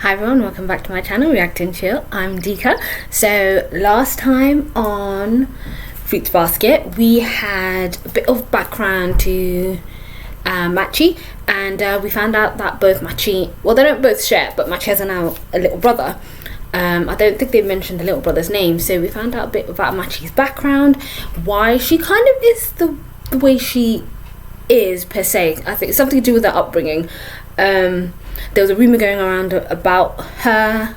Hi everyone, welcome back to my channel, React and Chill. I'm Dika. So last time on Fruits Basket, we had a bit of background to Machi, and we found out that both Machi, well, they don't both share, but Machi has now a little brother. I don't think they mentioned the little brother's name, so we found out a bit about Machi's background, why she kind of is the way she is per se. I think it's something to do with her upbringing. There was a rumor going around about her.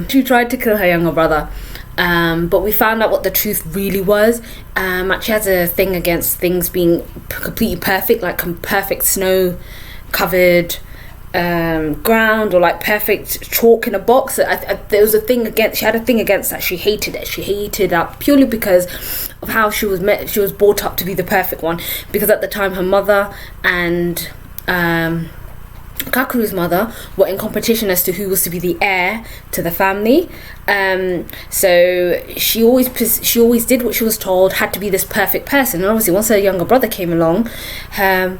She tried to kill her younger brother, but we found out what the truth really was. Machi has a thing against things being completely perfect, like perfect snow covered ground, or like perfect chalk in a box. There was a thing against. She had a thing against that. She hated it. She hated that purely because of how she was brought up to be the perfect one. Because at the time, her mother and Kakuru's mother were in competition as to who was to be the heir to the family. So she always did what she was told, had to be this perfect person. And obviously, once her younger brother came along, her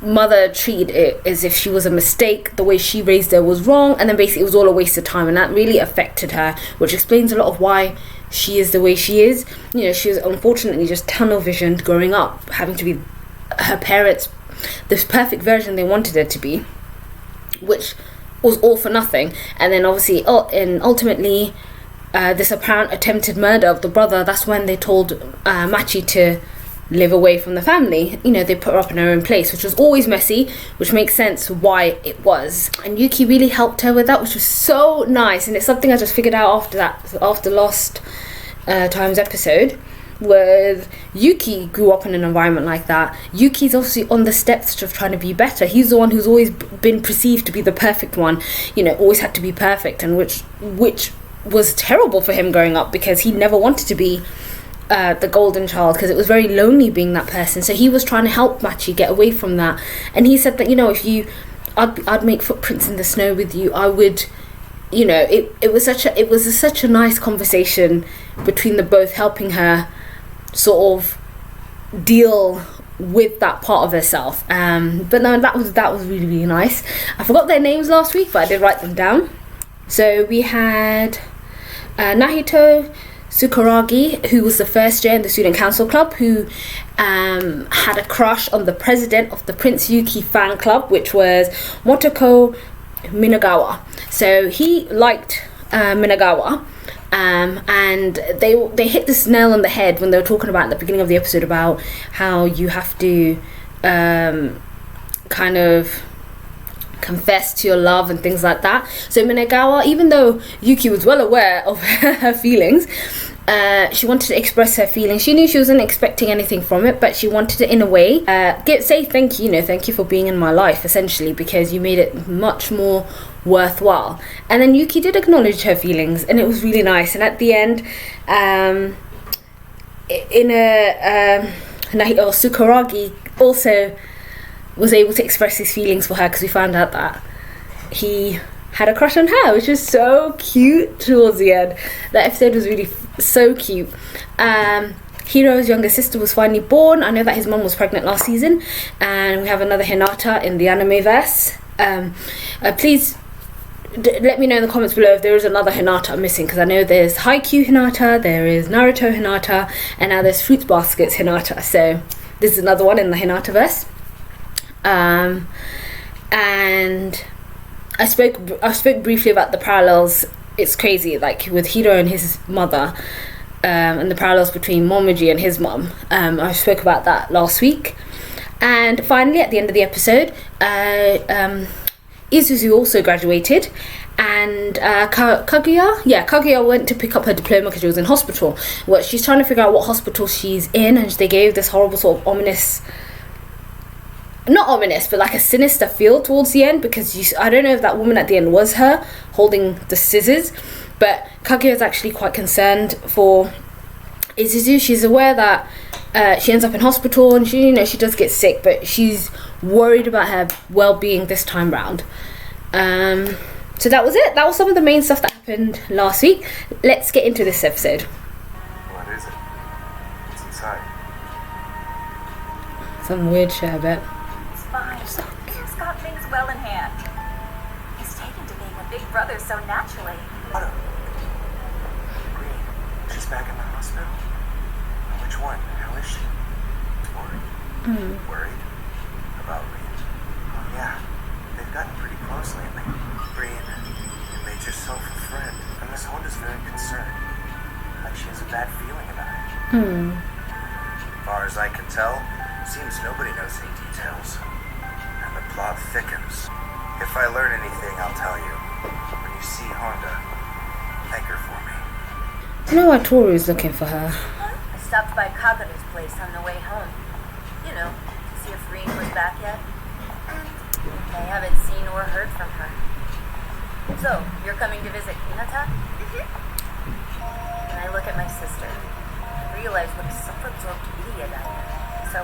mother treated it as if she was a mistake. The way she raised her was wrong, and then basically it was all a waste of time, and that really affected her, which explains a lot of why she is the way she is. You know, she was unfortunately just tunnel visioned growing up, having to be her parents' this perfect version they wanted her to be, which was all for nothing. And then obviously ultimately this apparent attempted murder of the brother, that's when they told Machi to live away from the family. You know, they put her up in her own place, which was always messy, which makes sense why it was. And Yuki really helped her with that, which was so nice. And it's something I just figured out after last time's episode, where Yuki grew up in an environment like that. Yuki's obviously on the steps of trying to be better. He's the one who's always been perceived to be the perfect one, you know, always had to be perfect, and which was terrible for him growing up, because he never wanted to be the golden child, because it was very lonely being that person. So he was trying to help Machi get away from that, and he said that, you know, I'd make footprints in the snow with you. I would, you know, it was such a nice conversation between the both, helping her sort of deal with that part of herself. But no, that was really, really nice. I forgot their names last week, but I did write them down. So we had Nahito Tsukuragi, who was the first year in the student council club, who had a crush on the president of the Prince Yuki fan club, which was Motoko Minagawa. So he liked Minagawa. And they hit this nail on the head when they were talking about at the beginning of the episode about how you have to kind of confess to your love and things like that. So Minagawa, even though Yuki was well aware of her feelings, she wanted to express her feelings. She knew she wasn't expecting anything from it, but she wanted it in a way. Say thank you, thank you for being in my life, essentially, because you made it much more worthwhile. And then Yuki did acknowledge her feelings, and it was really nice. And at the end, Tsukuragi also was able to express his feelings for her, because we found out that he had a crush on her, which was so cute towards the end. That episode was really so cute. Hiro's younger sister was finally born. I know that his mum was pregnant last season, and we have another Hinata in the anime verse. Please let me know in the comments below if there is another Hinata I'm missing, because I know there's Haikyuu Hinata, there is Naruto Hinata, and now there's Fruits Baskets Hinata. So this is another one in the Hinata verse. And I spoke briefly about the parallels. It's crazy, like with Hiro and his mother, and the parallels between Momiji and his mum. I spoke about that last week. And finally, at the end of the episode, Isuzu also graduated, and Kaguya went to pick up her diploma because she was in hospital. Well, she's trying to figure out what hospital she's in, and they gave this horrible sort of not ominous, but like a sinister feel towards the end, because I don't know if that woman at the end was her holding the scissors, but Kaguya is actually quite concerned for Isuzu. She's aware that she ends up in hospital, and she does get sick, but she's worried about her well-being this time round. So that was it. That was some of the main stuff that happened last week. Let's get into this episode. What is it? What's inside? Some weird sherbet. It's fine. He's got things well in hand. He's taken to being a big brother so naturally. Otto. Green. She's back in the hospital? Which one? How is she? Worried? Worried? About Green? Oh yeah. They've gotten pretty close lately. Green, you made yourself a friend. And Miss Honda's very concerned. Like she has a bad feeling about it. As far as I can tell, seems nobody knows any details. And the plot thickens. If I learn anything, I'll tell you. When you see Honda, thank her for me. Do you know why Toru's looking for her? I stopped by Kakeru's place on the way home. You know, to see if Rin was back yet. I haven't seen or heard from her. So, you're coming to visit Hinata? And I look at my sister. I realize what a self-absorbed idiot I am. So,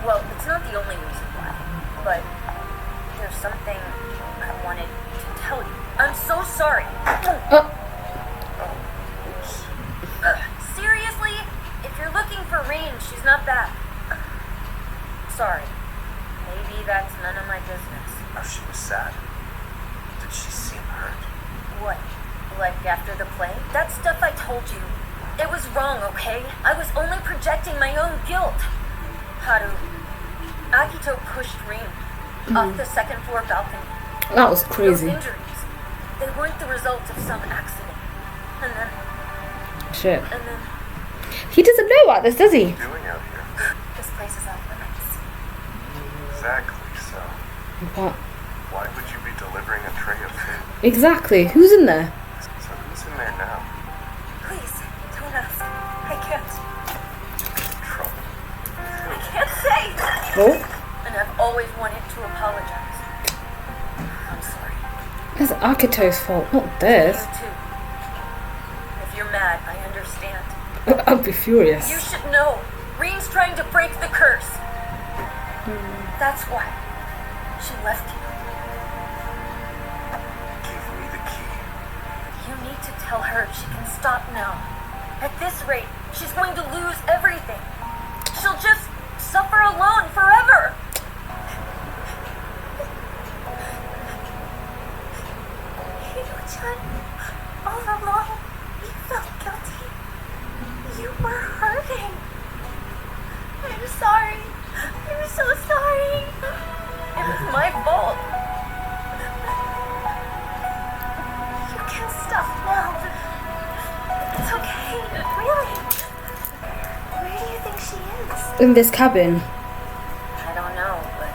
well, it's not the only reason why, but there's something I wanted to tell you. I'm so sorry. Seriously? If you're looking for Rin, she's not back. Sorry. Maybe that's none of my business. Oh, she was sad. Did she seem hurt? What? Like after the play? That stuff I told you. It was wrong, okay? I was only projecting my own guilt. Haru, Akito pushed Rin off the second floor balcony. That was crazy. Those injuries, they weren't the result of some accident. And then, Shit. and then, He doesn't know about this, does he? What are you doing out here? this place is off limits. Exactly so. What? Why would you be delivering a tray of food? Exactly. Who's in there? So who's in there now? Please, don't ask. I can't. Trouble. I can't say. Oh, And I've always wanted to apologize. I'm sorry. it's Akito's fault, not You theirs. too. If you're mad, I understand. I'd be furious. You should know. Rin's trying to break the curse. That's why she left you. Give me the key. You need to tell her she can stop now. At this rate, she's going to lose everything. She'll just suffer alone forever. Hiro-chan, all along, you felt guilty. You were hurting. I'm sorry. I'm so sorry. It was my fault. You can stop now. It's okay. Really. Where do you think she is? In this cabin. I don't know, but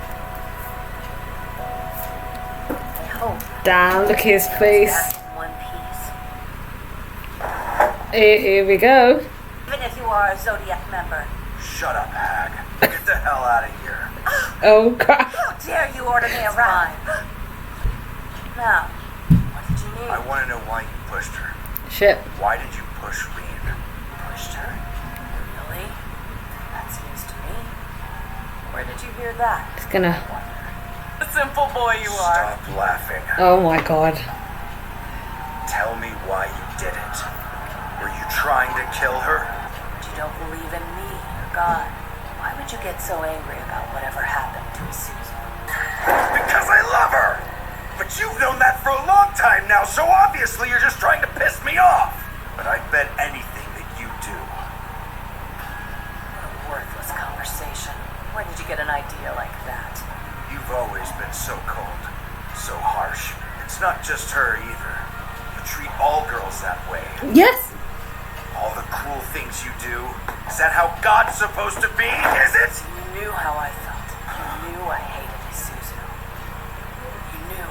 I hope Damn, look at his face. back in one piece. Here we go. Even if you are a Zodiac member. Shut up, hag. Get the hell out of here. Oh, crap. How dare you order me around? Now, what did you need? I want to know why you pushed her. Shit. Why did you push Rin? Pushed her? Really? That seems to me. Where did you hear that? It's gonna... The simple boy you are. Stop laughing. Oh my god. Tell me why you did it. Were you trying to kill her? You don't believe in me or God. Why would you get so angry about whatever happened to Isuzu? Because I love her! But you've known that for a long time now, so obviously you're just trying to piss me off. But I bet anything that you do. What a worthless conversation. Where did you get an idea like that? You've always been so cold, so harsh. It's not just her either. You treat all girls that way. Yes! All the cruel things you do. Is that how God's supposed to be? Is it? You knew how I felt. You knew I hated Isuzu. You knew.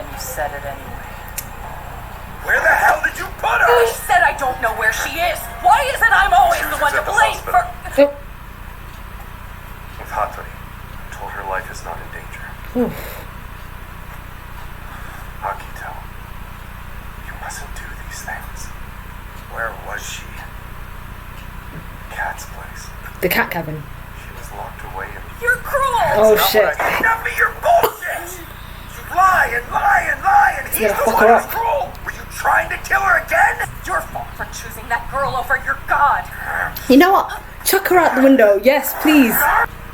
And you said it anyway. Where the hell did you put her? I said I don't know where she is. Why is it I'm always the one to blame for... Oh. With Hattori. Told her life is not in danger. Oof. Akito. You mustn't do these things. Where was she? Cat's place. The cat cabin. She was locked away in... You're cruel! Oh Not shit. what I- Enough of your bullshit! You lie and lie and lie and he's Yeah, the fuck one her who's up. cruel! Were you trying to kill her again? Your fault for choosing that girl over your God. You know what? Chuck her out the window. Yes, please.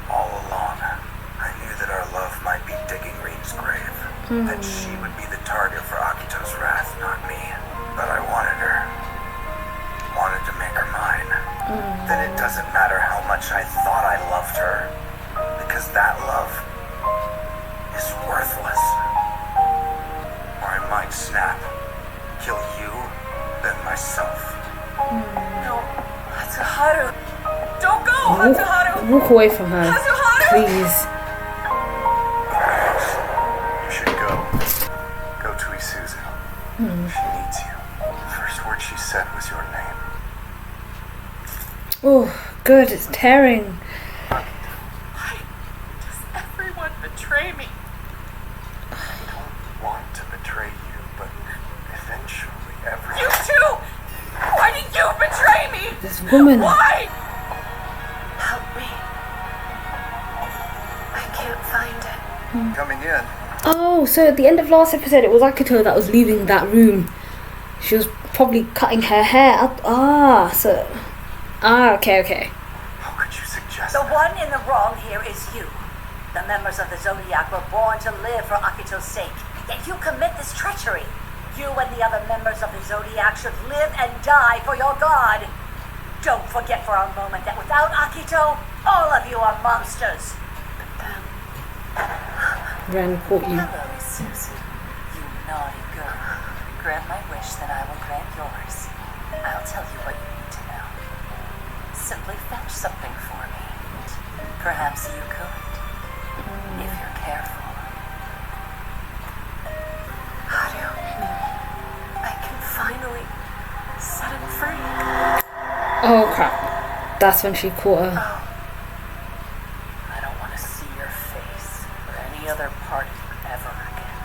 All along, I knew that our love might be digging Rin's grave. That she would be the target for Akito's wrath, not me. But I wanted her. Wanted to make her mine. Then it doesn't matter how much I thought I loved her. Because that love is worthless. Or I might snap. Kill you, then myself. No, Hatsuharu. Don't go, Hatsuharu. Walk away from her, Hatsuharu! please. You should go. Go to Isuzu. She needs you. The first word she said was your name. Oh, good, it's tearing. Why does everyone betray me? I don't want to betray you, but eventually everyone... You too! Why did you betray me? This woman. Why? Help me. I can't find it. Coming in. Oh, so at the end of last episode, it was Akito that was leaving that room. She was probably cutting her hair up. Okay. How could you suggest The that? one in the wrong here is you. The members of the Zodiac were born to live for Akito's sake. Yet you commit this treachery. You and the other members of the Zodiac should live and die for your god. Don't forget for a moment that without Akito, all of you are monsters. Ren caught you. Hello, Isuzu. You naughty girl. Grant my wish, then I will grant yours. I'll tell you what you need to know. Simply fetch something for me. Perhaps you could, if you're careful. Haru, I can finally set him free. Oh crap. That's when she caught her. I don't want to see your face or any other part of you ever again.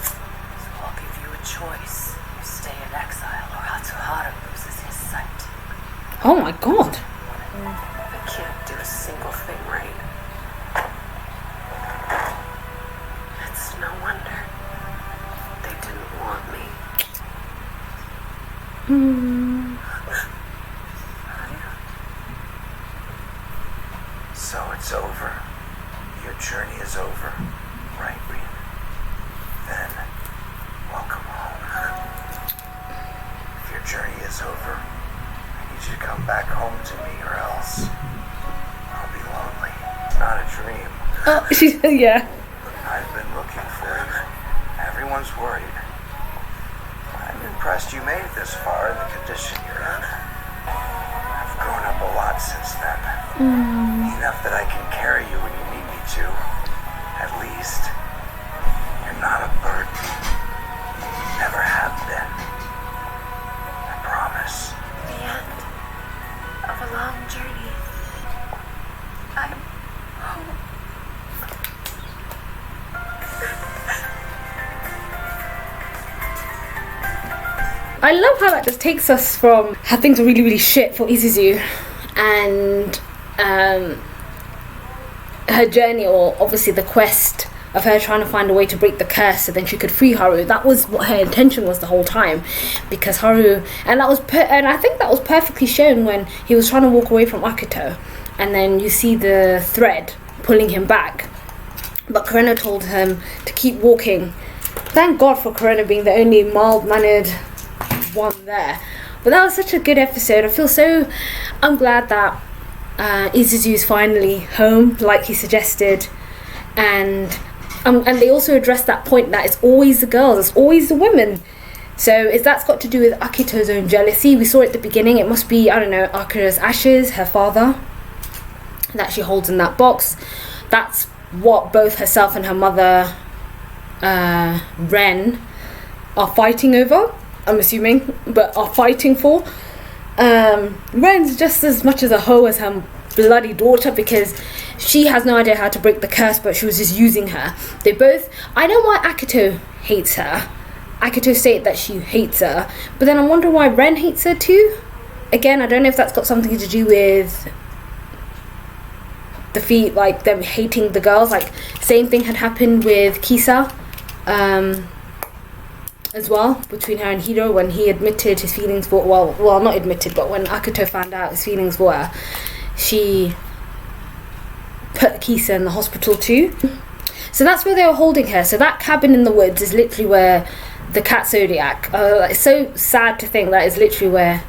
So I'll give you a choice. You stay in exile or Hatsuharu loses his sight. Oh my god. I can't do a single thing right. It's no wonder they didn't want me. So it's over. Your journey is over. Right, Rin? Then, welcome home. If your journey is over, I need you to come back home to me or else I'll be lonely. It's not a dream. Oh, she said, yeah. I've been looking for you. Everyone's worried. I'm impressed you made it this far in the condition you're in. I've grown up a lot since then. Enough that I can carry you when you need me to. At least, you're not a burden. Never have been. I promise. The end of a long journey. I'm home. I love how that just takes us from how things are really, really shit for Isuzu and her journey, or obviously the quest of her trying to find a way to break the curse so then she could free Haru. That was what her intention was the whole time, because Haru, and that was and I think that was perfectly shown when he was trying to walk away from Akito, and then you see the thread pulling him back, but Kureno told him to keep walking. Thank God for Kureno being the only mild-mannered one there. But that was such a good episode. I'm glad that Isuzu's finally home, like he suggested, and they also addressed that point that it's always the girls, it's always the women. So if that's got to do with Akito's own jealousy, we saw it at the beginning, it must be, I don't know, Akito's ashes, her father, that she holds in that box. That's what both herself and her mother, Ren, are fighting over, I'm assuming, but are fighting for. Ren's just as much as a hoe as her bloody daughter, because she has no idea how to break the curse, but she was just using her. They both, I know why Akito hates her. Akito stated that she hates her, but then I wonder why Ren hates her too. Again, I don't know if that's got something to do with the feet, like them hating the girls. Like same thing had happened with Kisa as well, between her and Hiro, when he admitted his feelings for, well not admitted, but when Akito found out his feelings for her, she put Kisa in the hospital too. So that's where they were holding her. So that cabin in the woods is literally where the cat Zodiac. It's so sad to think that is literally where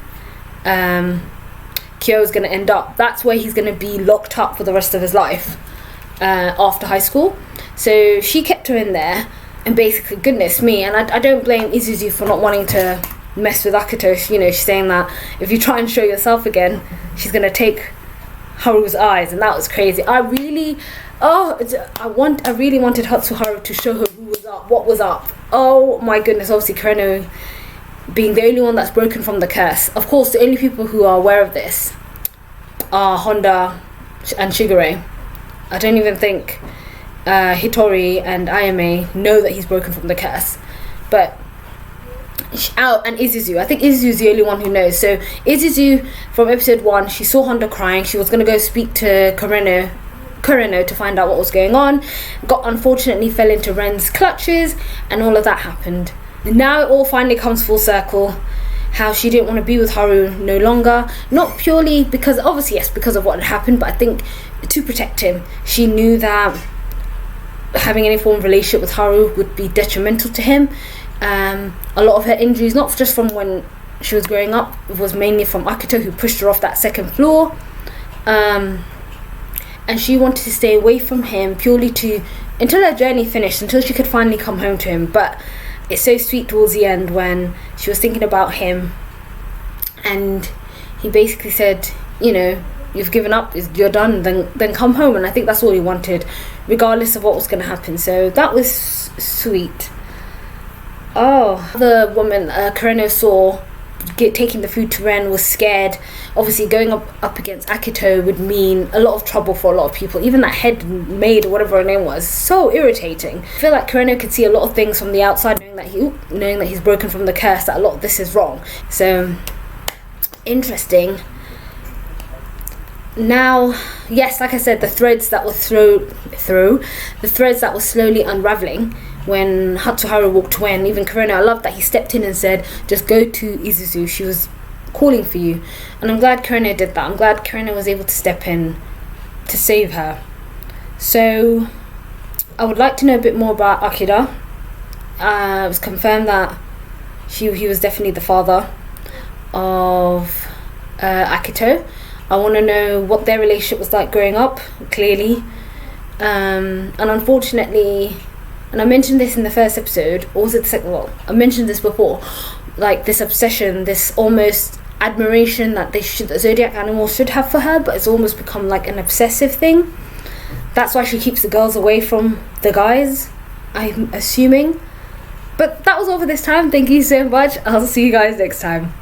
Kyo's going to end up. That's where he's going to be locked up for the rest of his life after high school. So she kept her in there, and basically, goodness me, and I don't blame Isuzu for not wanting to mess with Akito. You know, she's saying that if you try and show yourself again, she's going to take Haru's eyes, and that was crazy. I really wanted Hatsuharu to show her who was up, what was up. Oh my goodness, obviously Kureno being the only one that's broken from the curse. Of course, the only people who are aware of this are Honda and Shigure. I don't even think Hitori and Ayame know that he's broken from the curse. But and Isuzu. I think Isuzu's the only one who knows. So Isuzu, from episode 1, she saw Honda crying. She was going to go speak to Kureno to find out what was going on. Unfortunately fell into Ren's clutches, and all of that happened. Now it all finally comes full circle. How she didn't want to be with Haru no longer. Not purely because, obviously yes, because of what had happened, but I think to protect him. She knew that having any form of relationship with Haru would be detrimental to him. A lot of her injuries, not just from when she was growing up, was mainly from Akito, who pushed her off that second floor. And she wanted to stay away from him purely until her journey finished, until she could finally come home to him. But it's so sweet towards the end when she was thinking about him, and he basically said, you know, you've given up, you're done, then come home. And I think that's all he wanted, regardless of what was going to happen. So that was sweet. Oh, the woman Kureno saw taking the food to Ren was scared. Obviously going up against Akito would mean a lot of trouble for a lot of people. Even that head maid or whatever her name was, so irritating. I feel like Kureno could see a lot of things from the outside, knowing that he's broken from the curse, that a lot of this is wrong. So interesting. Now, yes, like I said, the threads that were the threads that were slowly unraveling when Hatsuharu walked away, and even Kureno, I love that he stepped in and said, just go to Isuzu, she was calling for you. And I'm glad Kureno did that. I'm glad Kureno was able to step in to save her. So I would like to know a bit more about Akira. It was confirmed that he was definitely the father of Akito. I want to know what their relationship was like growing up, clearly. And unfortunately, and I mentioned this in the first episode, or was it the second? Well, I mentioned this before, like this obsession, this almost admiration that the Zodiac animals should have for her, but it's almost become like an obsessive thing. That's why she keeps the girls away from the guys, I'm assuming. But that was all for this time. Thank you so much. I'll see you guys next time.